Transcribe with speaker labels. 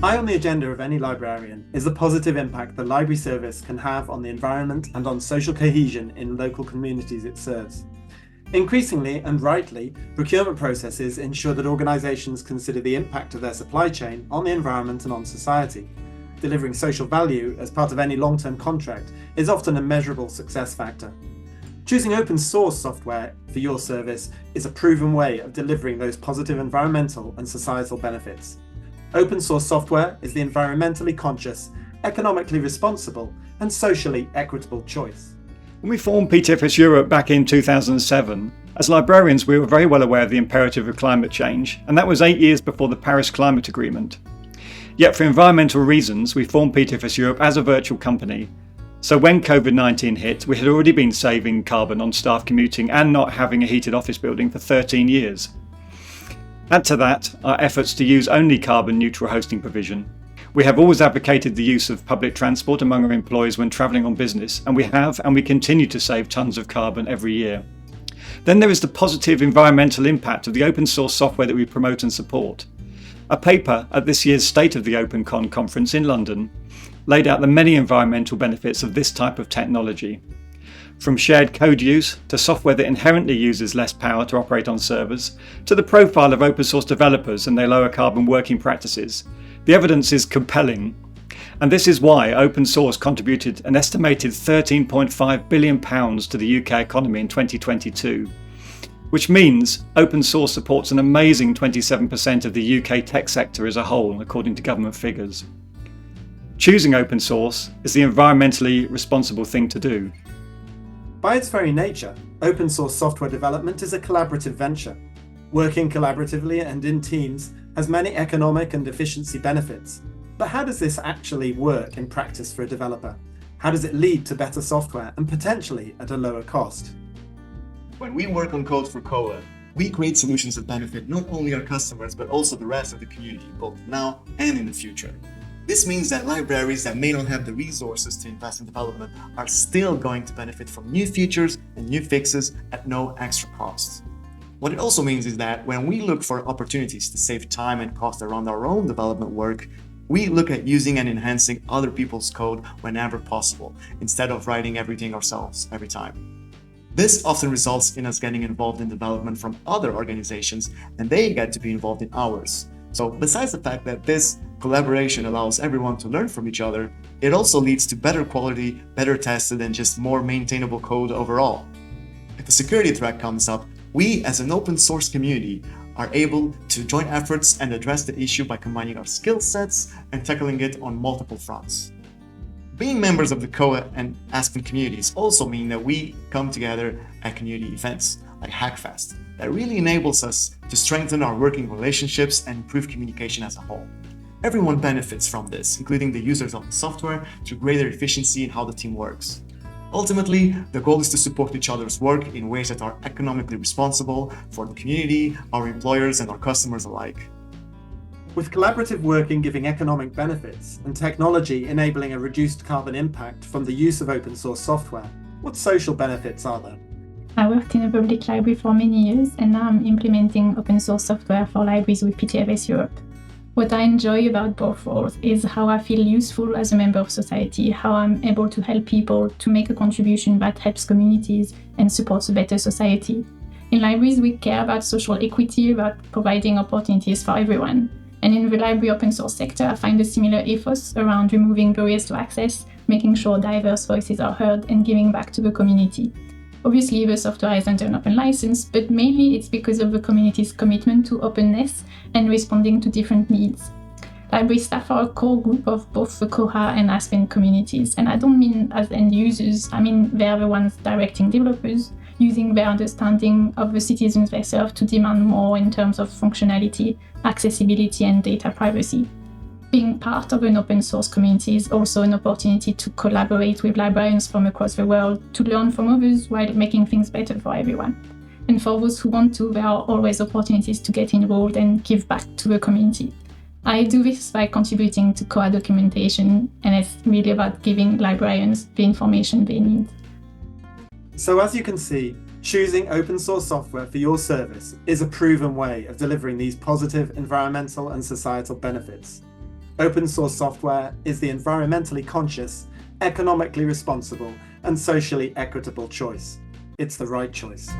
Speaker 1: High on the agenda of any librarian is the positive impact the library service can have on the environment and on social cohesion in local communities it serves. Increasingly, and rightly, procurement processes ensure that organisations consider the impact of their supply chain on the environment and on society. Delivering social value as part of any long-term contract is often a measurable success factor. Choosing open source software for your service is a proven way of delivering those positive environmental and societal benefits. Open source software is the environmentally conscious, economically responsible, and socially equitable choice.
Speaker 2: When we formed PTFS Europe back in 2007, as librarians we were very well aware of the imperative of climate change, and that was 8 years before the Paris Climate Agreement. Yet for environmental reasons we formed PTFS Europe as a virtual company, so when COVID-19 hit we had already been saving carbon on staff commuting and not having a heated office building for 13 years. Add to that our efforts to use only carbon neutral hosting provision. We have always advocated the use of public transport among our employees when travelling on business, and we continue to save tons of carbon every year. Then there is the positive environmental impact of the open source software that we promote and support. A paper at this year's State of the OpenCon conference in London laid out the many environmental benefits of this type of technology. From shared code use to software that inherently uses less power to operate on servers, to the profile of open source developers and their lower carbon working practices, the evidence is compelling. And this is why open source contributed an estimated £13.5 billion to the UK economy in 2022, which means open source supports an amazing 27% of the UK tech sector as a whole, according to government figures. Choosing open source is the environmentally responsible thing to do.
Speaker 1: By its very nature, open source software development is a collaborative venture. Working collaboratively and in teams has many economic and efficiency benefits. But how does this actually work in practice for a developer? How does it lead to better software and potentially at a lower cost?
Speaker 3: When we work on Code for COA, we create solutions that benefit not only our customers but also the rest of the community, both now and in the future. This means that libraries that may not have the resources to invest in development are still going to benefit from new features and new fixes at no extra cost. What it also means is that when we look for opportunities to save time and cost around our own development work, we look at using and enhancing other people's code whenever possible, instead of writing everything ourselves every time. This often results in us getting involved in development from other organizations, and they get to be involved in ours. So besides the fact that this collaboration allows everyone to learn from each other, it also leads to better quality, better tested, and just more maintainable code overall. If a security threat comes up, we as an open source community are able to join efforts and address the issue by combining our skill sets and tackling it on multiple fronts. Being members of the COA and Aspen communities also mean that we come together at community events like Hackfest that really enables us to strengthen our working relationships and improve communication as a whole. Everyone benefits from this, including the users of the software, to greater efficiency in how the team works. Ultimately, the goal is to support each other's work in ways that are economically responsible for the community, our employers, and our customers alike.
Speaker 1: With collaborative working giving economic benefits and technology enabling a reduced carbon impact from the use of open source software, what social benefits are there?
Speaker 4: I worked in a public library for many years, and now I'm implementing open source software for libraries with PTFS Europe. What I enjoy about both roles is how I feel useful as a member of society, how I'm able to help people to make a contribution that helps communities and supports a better society. In libraries, we care about social equity, about providing opportunities for everyone. And in the library open source sector, I find a similar ethos around removing barriers to access, making sure diverse voices are heard, and giving back to the community. Obviously, the software is under an open license, but mainly it's because of the community's commitment to openness and responding to different needs. Library staff are a core group of both the Koha and Aspen communities, and I don't mean as end users, I mean they're the ones directing developers, using their understanding of the citizens they serve to demand more in terms of functionality, accessibility, and data privacy. Being part of an open source community is also an opportunity to collaborate with librarians from across the world, to learn from others while making things better for everyone. And for those who want to, there are always opportunities to get involved and give back to the community. I do this by contributing to COA documentation, and it's really about giving librarians the information they need.
Speaker 1: So as you can see, choosing open source software for your service is a proven way of delivering these positive environmental and societal benefits. Open source software is the environmentally conscious, economically responsible, and socially equitable choice. It's the right choice.